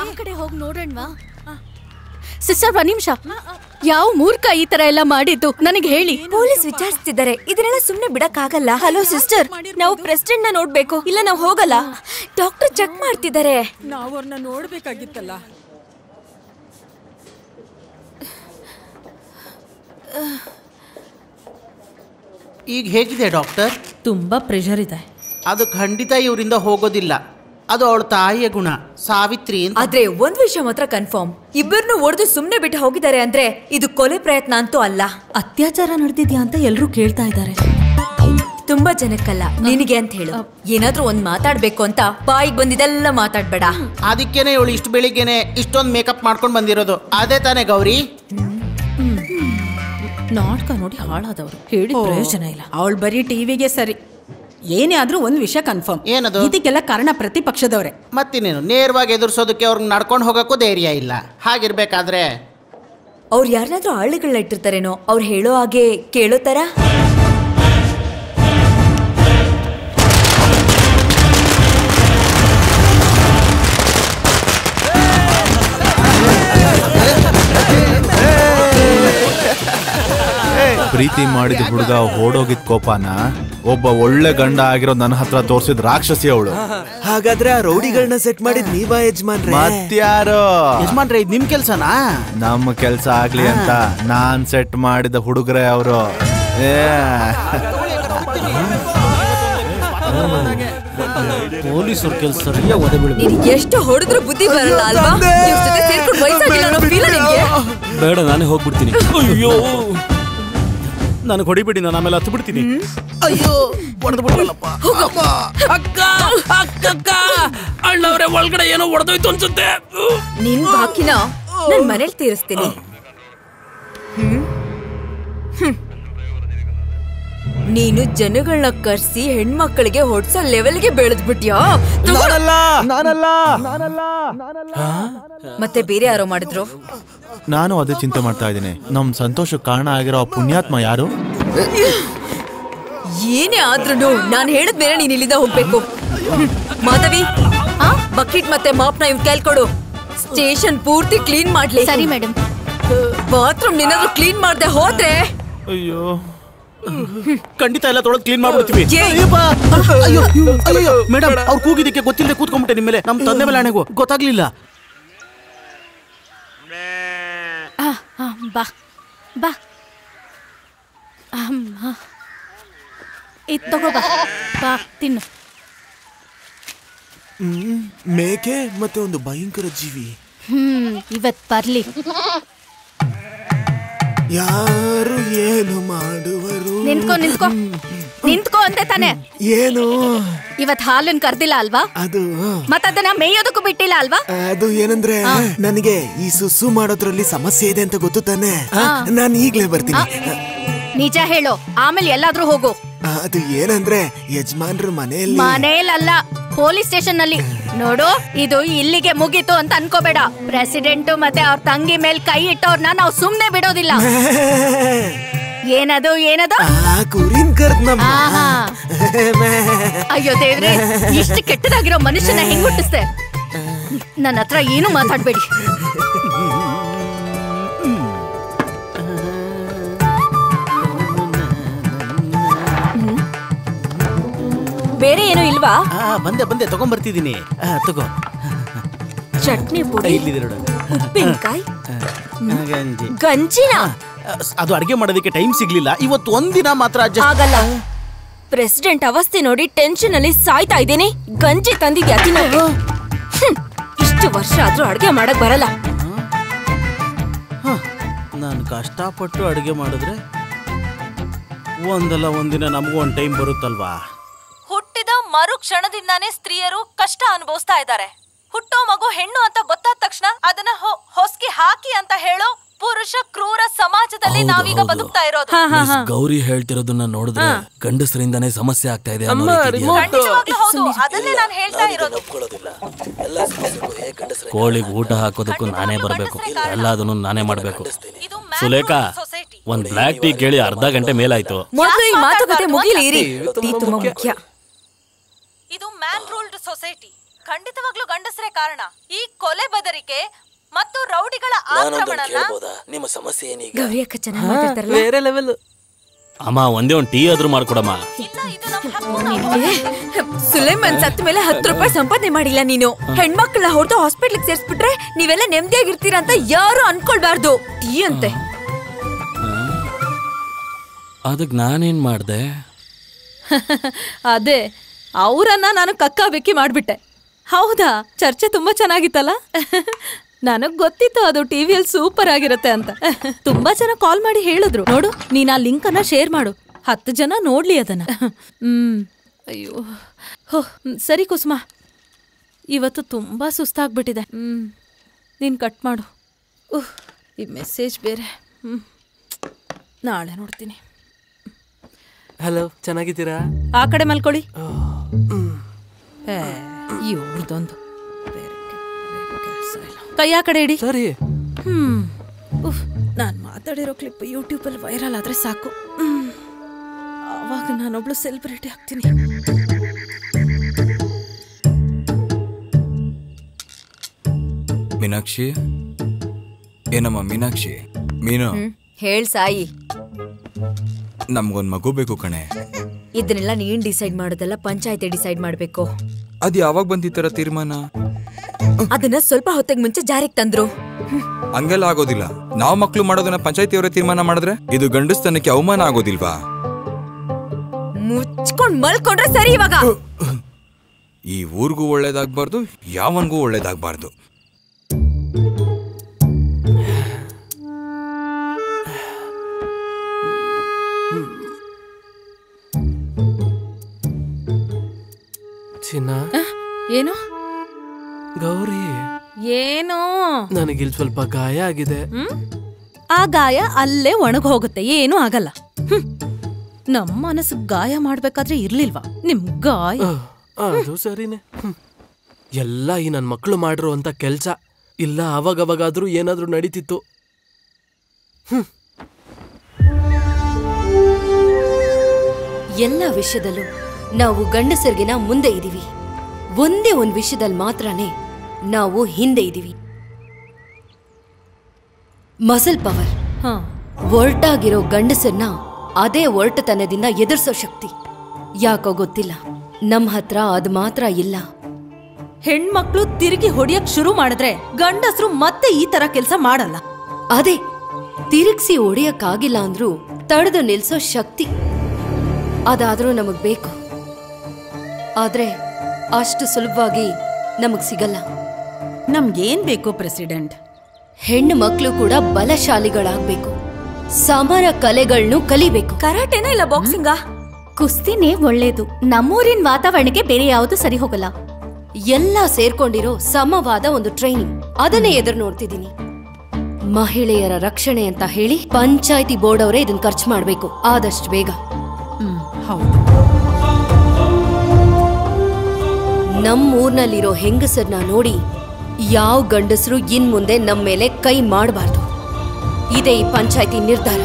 ಆ ಕಡೆ ಹೋಗಿ ನೋಡೋಣವಾ? ಸಿಸ್ಟರ್ ಒಂದ್ ನಿಮಿಷ, ಯಾವ ಮೂರ್ಖ ಈ ತರ ಎಲ್ಲ ಮಾಡಿದ್ದು ನನಗೆ ಹೇಳಿ. ಪೊಲೀಸ್ ವಿಚಾರಿಸ್ತಿದ್ದಾರೆ, ಇದನ್ನೆಲ್ಲ ಸುಮ್ನೆ ಬಿಡಕ್ಕಾಗಲ್ಲ. ಹಲೋ ಸಿಸ್ಟರ್, ನಾವು ಪ್ರೆಸಿಡೆಂಟ್ ನ ನೋಡ್ಬೇಕು, ಇಲ್ಲ ನಾವು ಹೋಗಲ್ಲ. ಡಾಕ್ಟರ್ ಚೆಕ್ ಮಾಡ್ತಿದ್ದಾರೆ. ನಾವು ಅವ್ರನ್ನ ನೋಡ್ಬೇಕಾಗಿತ್ತಲ್ಲ. ಈಗ ಹೇಗಿದೆ ಡಾಕ್ಟರ್? ತುಂಬಾ ಪ್ರೆಷರ್ ಇದೆ. ಅದು ಖಂಡಿತ ಇವರಿಂದ ಹೋಗೋದಿಲ್ಲ. ಅದು ಅವಳ ತಾಯಿಯ ಗುಣ, ಸಾವಿತ್ರಿ ಅಂತ. ಆದ್ರೆ ಒಂದ್ ವಿಷಯ ಮಾತ್ರ ಕನ್ಫರ್ಮ್, ಇಬ್ಬರನ್ನು ಒಡೆದು ಸುಮ್ನೆ ಬಿಟ್ಟು ಹೋಗಿದ್ದಾರೆ ಅಂದ್ರೆ ಇದು ಕೊಲೆ ಪ್ರಯತ್ನ ಅಂತೂ ಅಲ್ಲ. ಅತ್ಯಾಚಾರ ನಡೆದಿದ್ಯಾ ಅಂತ ಎಲ್ರೂ ಕೇಳ್ತಾ ಇದ್ದಾರೆ. ತುಂಬಾ ಜನಕ್ಕಲ್ಲ, ನಿನಗೆ ಅಂತ ಹೇಳು. ಏನಾದ್ರೂ ಒಂದ್ ಮಾತಾಡ್ಬೇಕು ಅಂತ ಬಾಯಿಗೆ ಬಂದಿದೆಲ್ಲ ಮಾತಾಡ್ಬೇಡ. ಅದಕ್ಕೇನೆ ಇವಳು ಇಷ್ಟು ಬೆಳಿಗ್ಗೆನೆ ಇಷ್ಟೊಂದು ಮೇಕಪ್ ಮಾಡ್ಕೊಂಡು ಬಂದಿರೋದು. ಅದೇ ತಾನೇ ಗೌರಿ? ನಾಟಕ ನೋಡಿ ಹಾಳಾದವರು, ಹೇಳಿ ಪ್ರಯೋಜನ ಇಲ್ಲ. ಅವಳು ಬರೀ ಟಿವಿಗೆ ಸರಿ. ಏನೇ ಆದ್ರೂ ಒಂದ್ ವಿಷಯ ಕನ್ಫರ್ಮ್, ಏನದು? ಇದಕ್ಕೆಲ್ಲ ಕಾರಣ ಪ್ರತಿಪಕ್ಷದವ್ರೆ. ಮತ್ತಿನೇನು, ನೇರವಾಗಿ ಎದುರಿಸೋದಕ್ಕೆ ಅವ್ರಿಗೆ ನಡ್ಕೊಂಡು ಹೋಗಕ್ಕೂ ಧೈರ್ಯ ಇಲ್ಲ. ಹಾಗಿರ್ಬೇಕಾದ್ರೆ ಅವ್ರು ಯಾರನ್ನಾದ್ರೂ ಆಳುಗಳನ್ನ ಇಟ್ಟಿರ್ತಾರೇನೋ, ಅವ್ರು ಹೇಳೋ ಹಾಗೆ ಕೇಳೋ ತರ. ಪ್ರೀತಿ ಮಾಡಿದ ಹುಡುಗ ಓಡೋಗಿದ್ ಕೋಪನ ಒಬ್ಬ ಒಳ್ಳೆ ಗಂಡ ಆಗಿರೋ ನನ್ನ ಹತ್ರ ತೋರ್ಸಿದ್ ರಾಕ್ಷಸಿ ಅವಳು. ಹಾಗಾದ್ರೆ ಆ ರೌಡಿಗಳನ್ನ ಸೆಟ್ ಮಾಡಿದ್ ನೀವಾ ಯಜಮಾನ್ರೆ? ಮತ್ಯಾರು? ಯಜಮಾನ್ರೆ, ಇದು ನಿಮ್ ಕೆಲ್ಸನಾ? ನಮ್ಮ ಕೆಲ್ಸ ಆಗ್ಲಿ ಅಂತ ನಾನ್ ಸೆಟ್ ಮಾಡಿದ ಹುಡುಗರೇ ಅವರು. ಪೊಲೀಸರ ಕೆಲಸ ಸರಿಯಾಗಿ ಓದಿ ಬಿಡು. ಎಷ್ಟು ಹೊಡೆದ್ರು ಬುದ್ಧಿ ಬರಲ್ಲ ಅಲ್ವಾ? ಇವ್ರ ಜೊತೆ ಸೇರ್ಕೊಂಡು ವಯಸ್ಸಾಗಿಲ್ಲ ಅನ್ನೋ ಫೀಲ್ ನಿಮಗೆ? ಬೇಡ, ನಾನೇ ಹೋಗ್ಬಿಡ್ತೀನಿ. ಅಯ್ಯೋ, ನನಗೆ ಹೊಡಿಬಿಡಿ, ನಾನು ಆಮೇಲೆ ಹತ್ತು ಬಿಡ್ತೀನಿ. ಅಯ್ಯೋ, ಹೊಡೆದು ಬಿಡಲ್ಲಪ್ಪ. ಅಕ್ಕ ಅಕ್ಕ, ಅಣ್ಣವ್ರೆ ಒಳಗಡೆ ಏನೋ ಹೊಡೆದೋಯ್ತು ಅನ್ಸುತ್ತೆ. ನಿನ್ ಬಾಕಿನ ನನ್ ಮನೇಲಿ ತೀರಿಸ್ತೀನಿ. ನೀನು ಜನಗಳನ್ನ ಕರ್ಸಿ ಹೆಣ್ಮಕ್ಳಿಗೆ ಹೊಡ್ಸೋ ಲೆವೆಲ್ಗೆ ಬೆಳೆದ್ಬಿಟ್ಯಾ? ಮತ್ತೆ ಬೇರೆ ಯಾರೋ ಮಾಡಿದ್ರು? ನಾನು ಅದೇ ಚಿಂತೆ ಮಾಡ್ತಾ ಇದ್ದೀನಿ. ನಮ್ ಸಂತೋಷಕ್ಕೆ ಕಾರಣ ಆಗಿರೋ ಪುಣ್ಯಾತ್ಮ ಯಾರು? ಏನೇ ಆದ್ರೂ ನಾನ್ ಹೇಳಿದ ಮೇಲೆ ನೀನ್ ಇಲ್ಲಿಂದ ಹೋಗ್ಬೇಕು. ಮಾಧವಿ, ಬಕೆಟ್ ಮತ್ತೆ ಮಾಪ್ನ ಇವ್ ಕೇಳ್ಕೊಡು. ಸ್ಟೇಷನ್ ಪೂರ್ತಿ ಕ್ಲೀನ್ ಮಾಡ್ಲಿ. ಸರಿ ಮೇಡಮ್. ಬಾತ್ರೂಮ್ ಏನಾದ್ರು ಕ್ಲೀನ್ ಮಾಡ್ದೆ ಹೋದ್ರೆ ಅಯ್ಯೋ, ಖಂಡಿತ ಎಲ್ಲ ತೊಳೆದು ಕ್ಲೀನ್ ಮಾಡ್ಬಿಡ್ತೀವಿ. ಅಯ್ಯೋ ಮೇಡಮ್, ಅವ್ರು ಕೂಗಿದ್ದಕ್ಕೆ ಗೊತ್ತಿಲ್ಲದೆ ಕೂತ್ಕೊಂಡ್ಬಿಟ್ಟೆ ನಿಮ್ಮ ಮೇಲೆ. ನಮ್ಮ ತಂದೆ ಮೇಲೆ ಹಣೆಗೂ ಗೊತ್ತಾಗ್ಲಿಲ್ಲ. ಬಾ ಬಾ, ಇದು ತಗೋ, ಬಾ ತಿನ್ನು. ಮೇಕೆ ಮತ್ತೆ ಒಂದು ಭಯಂಕರ ಜೀವಿ. ಇವತ್ ಬರ್ಲಿ. ಯಾರು ಏನು ಮಾಡುವರು? ನಿಂತ್ಕೋ ನಿಂತ್ಕೋ ನಿಂತ್ಕೋ ಅಂತೆ ತಾನೆ. ಏನು ಇವತ್ ಹಾಲನ್ ಕರ್ದಿಲ್ಲ ಅಲ್ವಾ? ಅದು ಮತ್ತದನ್ನ ಮೇಯೋದಕ್ಕೂ ಬಿಟ್ಟಿಲ್ಲ ಅಲ್ವಾ? ಅದು ಏನಂದ್ರೆ ನನಗೆ ಈ ಸುಸು ಮಾಡೋದ್ರಲ್ಲಿ ಸಮಸ್ಯೆ ಇದೆ ಅಂತ ಗೊತ್ತು ತಾನೆ. ನಾನು ಈಗ್ಲೇ ಬರ್ತೀನಿ. ನಿಜ ಹೇಳು, ಆಮೇಲೆ ಎಲ್ಲಾದ್ರೂ ಹೋಗು. ಅದು ಏನಂದ್ರೆ ಯಜಮಾನ್ರ ಮನೆಯಲ್ಲ, ಪೊಲೀಸ್ ಸ್ಟೇಷನ್ ನಲ್ಲಿ. ನೋಡು, ಇದು ಇಲ್ಲಿಗೆ ಮುಗೀತು ಅಂತ ಅನ್ಕೋಬೇಡ. ಪ್ರೆಸಿಡೆಂಟ್ ಮತ್ತೆ ಅವ್ರ ತಂಗಿ ಮೇಲ್ ಕೈ ಇಟ್ಟವ್ರನ್ನ ನಾವು ಸುಮ್ನೆ ಬಿಡೋದಿಲ್ಲ. ಏನದು ಏನದು? ಅಯ್ಯೋ ದೇವ್ರೆ, ಇಷ್ಟು ಕೆಟ್ಟದಾಗಿರೋ ಮನುಷ್ಯನ ಹೆಂಗ್ ಹುಟ್ಟಿಸ್ತೆ? ನನ್ನ ಹತ್ರ ಏನು ಮಾತಾಡ್ಬೇಡಿ. ಬೇರೆ ಏನು ಇಲ್ವಾ? ಬಂದೆ ತಗೊಂಡ್ಬರ್ತಿದ್ದೀನಿ. ತಗೋ. ಚಟ್ನಿ ಪುಡಿ, ಉಪ್ಪಿನಕಾಯಿ, ಗಂಜಿನ. ಅದು ಅಡಿಗೆ ಮಾಡೋದಕ್ಕೆ ಟೈಮ್ ಸಿಗ್ಲಿಲ್ಲ. ಇವತ್ತು ಒಂದಿನ ಮಾತ್ರ ಆಗಲ್ಲ. ಪ್ರೆಸಿಡೆಂಟ್ ಅವಸ್ಥೆ ನೋಡಿ ಟೆನ್ಷನ್ ಅಲ್ಲಿ ಸಾಯ್ತಾ ಇದ್ದೀನಿ. ಗಂಜಿ ತಂದಿದ್ಯಾ ತಿನ್ನೋಕೆ? ಇಷ್ಟು ವರ್ಷ ಆದ್ರೂ ಅಡ್ಗೆ ಮಾಡಕ್ ಬರಲ್ಲ. ನಾನು ಕಷ್ಟಪಟ್ಟು ಅಡಿಗೆ ಮಾಡಿದ್ರೆ ಒಂದಲ್ಲ ಒಂದಿನ ನಮಗೂ ಒಂದು ಟೈಮ್ ಬರುತ್ತಲ್ವಾ? ಹುಟ್ಟಿದ ಮರು ಕ್ಷಣದಿಂದಾನೇ ಸ್ತ್ರೀಯರು ಕಷ್ಟ ಅನುಭವಿಸ್ತಾ ಇದ್ದಾರೆ. ಹುಟ್ಟೋ ಮಗು ಹೆಣ್ಣು ಅಂತ ಗೊತ್ತಾದ ತಕ್ಷಣ ಅದನ್ನ ಹೊಸ್ಕಿ ಹಾಕಿ ಅಂತ ಹೇಳೋ ಪುರುಷ ಕ್ರೂರ ಸಮಾಜದಲ್ಲಿ ನಾವೀಗ ಬದುಕ್ತಾ ಇರೋದು. ಗೌರಿ ಹೇಳ್ತಿರೋದನ್ನ ನೋಡಿದ್ರೆ ಗಂಡಸರಿಂದಾನೇ ಸಮಸ್ಯೆ ಆಗ್ತಾ ಇದೆ. ಅದನ್ನೇ ನಾನು ಹೇಳ್ತಾ ಇರೋದು. ಕೋಳಿಗೆ ಊಟ ಹಾಕೋದಕ್ಕೂ ನಾನೇ ಬರ್ಬೇಕು, ಎಲ್ಲದನ್ನು ನಾನೇ ಮಾಡ್ಬೇಕು. ಸುಲೇಖಾ, ಒಂದ್ ಬ್ಲಾಕ್ ಟೀ ಕೇಳಿ ಅರ್ಧ ಗಂಟೆ ಮೇಲಾಯ್ತು. ಮೊದಲು ಈ ಮಾತುಕತೆ ಮುಗಿಲಿ ಇರಿ. ಟೀ ತುಂಬಾ ಮುಖ್ಯ. ಇದು ಮ್ಯಾನ್ ರೂಲ್ಡ್ ಸೊಸೈಟಿ. ಖಂಡಿತವಾಗ್ಲೂ ಗಂಡಸರೇ ಕಾರಣ. ಈ ಕೊಲೆ ಬೆದರಿಕೆ ಮತ್ತು ರೌಡಿಗಳ ಆಕ್ರಮಣನ ನಿಮ್ಮ ಸಮಸ್ಯೆ ಏನೀಗ? ಗೌರಿ ಅಕ್ಕ ಚೆನ್ನಾಗಿ ಮಾತಾಡ್ತಾರಲ್ಲ. ಬೇರೆ ಲೆವೆಲ್. ಅಮ್ಮ ಒಂದೇ ಒಂದು ಟೀ ಆದ್ರೂ ಮಾಡ್ಕೊಡಮ್ಮ. ಸುಲೈಮನ್ ಸತ್ತ ಮೇಲೆ 10 ರೂಪಾಯಿ ಸಂಪಾದನೆ ಮಾಡಿಲ್ಲ ನೀನು. ಹೆಣ್ಮಕ್ಳನ್ನ ಹೊಡೆದು ಹಾಸ್ಪಿಟ್ಲಿಗೆ ಸೇರಿಸ್ಬಿಟ್ರೆ ನೀವೆಲ್ಲ ನೆಮ್ಮದಿಯಾಗಿರ್ತೀರಾ ಅಂತ ಯಾರು ಅನ್ಕೊಳ್ಬಾರ್ದು. ಟೀ ಅಂತೆ. ಅದಕ್ಕೆ ನಾನೇನ್ ಮಾಡ್ದೆ? ಅದೇ ಅವರನ್ನ ನಾನು ಕಕ್ಕ ಬೆಕ್ಕಿ ಮಾಡ್ಬಿಟ್ಟೆ. ಹೌದಾ, ಚರ್ಚೆ ತುಂಬಾ ಚೆನ್ನಾಗಿತ್ತಲ್ಲ. ನನಗ್ ಗೊತ್ತಿತ್ತು ಅದು ಟಿವಿಯಲ್ಲಿ ಸೂಪರ್ ಆಗಿರುತ್ತೆ ಅಂತ. ತುಂಬಾ ಜನ ಕಾಲ್ ಮಾಡಿ ಹೇಳಿದ್ರು, ನೋಡು ನೀನ್ ಆ ಲಿಂಕ್ ಅನ್ನ ಶೇರ್ ಮಾಡು, 10 ಜನ ನೋಡ್ಲಿ ಅದನ್ನ. ಅಯ್ಯೋ ಹೋ, ಸರಿ ಕುಸುಮ, ಇವತ್ತು ತುಂಬಾ ಸುಸ್ತಾಗ್ಬಿಟ್ಟಿದೆ. ನೀನ್ ಕಟ್ ಮಾಡು. ಈ ಮೆಸೇಜ್ ಬೇರೆ. ನಾಳೆ ನೋಡ್ತೀನಿ. ಹಲೋ, ಚೆನ್ನಾಗಿದ್ದೀರಾ? ಆ ಕಡೆ ಮಲ್ಕೊಳ್ಳಿ. ಇವ್ರದೊಂದು ಕೈ ಆ ಕಡೆ ಇಡಿ. ಸರಿ. ನಾನು ಮಾತಾಡಿರೋ ಕ್ಲಿಪ್ ಯೂಟ್ಯೂಬಲ್ಲಿ ವೈರಲ್ ಆದ್ರೆ ಸಾಕು, ಅವಾಗ ನಾನೊಬ್ಳು ಸೆಲೆಬ್ರಿಟಿ ಆಗ್ತೀನಿ. ಮೀನಾಕ್ಷಿ, ಏನಮ್ಮ ಮೀನಾಕ್ಷಿ? ಮೀನು ಹೇಳ್ ಸಾಯಿ. ನಮ್ಗೊಂದ್ ಮಗು ಬೇಕು ಕಣೆ. ಇದನ್ನೆಲ್ಲ ನೀನ್ ಡಿಸೈಡ್ ಮಾಡೋದಲ್ಲ, ಪಂಚಾಯತಿ ಡಿಸೈಡ್ ಮಾಡ್ಬೇಕು. ಅದ್ ಯಾವಾಗ ಬಂದಿತ್ತರ ತೀರ್ಮಾನ? ಅದನ್ನ ಸ್ವಲ್ಪ ಹೊತ್ತಿಗೆ ಮುಂಚೆ ಜಾರಿಗೆ ತಂದ್ರು. ಹಂಗೆಲ್ಲ ಆಗೋದಿಲ್ಲ. ನಾವ್ ಮಕ್ಳು ಮಾಡೋದನ್ನ ಪಂಚಾಯತಿಯವರೇ ತೀರ್ಮಾನ ಮಾಡಿದ್ರೆ ಇದು ಗಂಡಸ್ತನಕ್ಕೆ ಅವಮಾನ ಆಗೋದಿಲ್ವಾ? ಮುಚ್ಕೊಂಡ್ ಮಲ್ಕೊಂಡ್ರೆ ಸರಿ. ಇವಾಗ ಈ ಊರ್ಗೂ ಒಳ್ಳೇದಾಗ್ಬಾರ್ದು, ಯಾವನ್ಗೂ ಒಳ್ಳೇದಾಗ್ಬಾರ್ದು. ಚಿನ್ನ, ಏನು ಗೌರಿ? ಏನೋ ನನಗಿಲ್ ಸ್ವಲ್ಪ ಗಾಯ ಆಗಿದೆ. ಆ ಗಾಯ ಅಲ್ಲೇ ಒಣಗ ಹೋಗುತ್ತೆ, ಏನೂ ಆಗಲ್ಲ. ನಮ್ಮ ಮನಸ್ಸು ಗಾಯ ಮಾಡ್ಬೇಕಾದ್ರೆ ಇರ್ಲಿಲ್ವಾ ನಿಮ್ ಗಾಯ? ಅದು ಸರಿನೇ. ಎಲ್ಲ ಈ ನನ್ ಮಕ್ಳು ಮಾಡಿರೋ ಅಂತ ಕೆಲ್ಸ. ಇಲ್ಲ ಅವಾಗವಾಗಾದ್ರೂ ಏನಾದ್ರೂ ನಡೀತಿತ್ತು. ಎಲ್ಲ ವಿಷಯದಲ್ಲೂ ನಾವು ಗಂಡಸರಿಗಿನ ಮುಂದೆ ಇದೀವಿ. ಒಂದೇ ಒಂದ್ ವಿಷಯದಲ್ಲಿ ಮಾತ್ರನೇ ನಾವು ಹಿಂದೆ ಇದೀವಿ. Muscle power. ಒರ್ಟಾಗಿರೋ ಗಂಡಸರ್ನ ಅದೇ ಒರ್ಟತನದಿಂದ ಎದುರಿಸೋ ಶಕ್ತಿ ಯಾಕೋ ಗೊತ್ತಿಲ್ಲ, ನಮ್ ಹತ್ರ ಅದ್ ಮಾತ್ರ ಇಲ್ಲ. ಹೆಣ್ಮಕ್ಳು ತಿರುಗಿ ಹೊಡಿಯಕ್ ಶುರು ಮಾಡಿದ್ರೆ ಗಂಡಸರು ಮತ್ತೆ ಈ ತರ ಕೆಲಸ ಮಾಡಲ್ಲ. ಅದೇ ತಿರುಗಿಸಿ ಹೊಡಿಯಕ್ಕಾಗಿಲ್ಲ ಅಂದ್ರೂ ತಡೆದು ನಿಲ್ಸೋ ಶಕ್ತಿ ಅದಾದ್ರೂ ನಮಗ್ ಬೇಕು. ಆದ್ರೆ ಅಷ್ಟು ಸುಲಭವಾಗಿ ನಮಗ್ ಸಿಗಲ್ಲ. ನಮ್ಗೇನ್ ಬೇಕು ಪ್ರೆಸಿಡೆಂಟ್? ಹೆಣ್ಣು ಮಕ್ಕಳು ಕೂಡ ಬಲಶಾಲಿಗಳಾಗ್ಬೇಕು, ಸಮರ ಕಲೆಗಳನ್ನು ಕಲಿಬೇಕು. ಕರಾಟೆನ ಇಲ್ಲ ಬಾಕ್ಸಿಂಗ? ಕುಸ್ತಿನೇ ಒಳ್ಳೇದು. ನಮ್ಮೂರಿನ ವಾತಾವರಣಕ್ಕೆ ಬೇರೆ ಯಾವುದು ಸರಿ ಹೋಗಲ್ಲ. ಎಲ್ಲ ಸೇರ್ಕೊಂಡಿರೋ ಸಮವಾದ ಒಂದು ಟ್ರೈನಿಂಗ್, ಅದನ್ನೇ ಎದುರು ನೋಡ್ತಿದ್ದೀನಿ. ಮಹಿಳೆಯರ ರಕ್ಷಣೆ ಅಂತ ಹೇಳಿ ಪಂಚಾಯತಿ ಬೋರ್ಡ್ ಅವರೇ ಇದನ್ನ ಖರ್ಚು ಮಾಡ್ಬೇಕು ಆದಷ್ಟು ಬೇಗ. ನಮ್ಮೂರ್ನಲ್ಲಿರೋ ಹೆಂಗಸರ್ನ ನೋಡಿ ಯಾವ ಗಂಡಸರು ಇನ್ ಮುಂದೆ ನಮ್ಮ ಮೇಲೆ ಕೈ ಮಾಡಬಾರ್ದು. ಇದೇ ಈ ಪಂಚಾಯತಿ ನಿರ್ಧಾರ.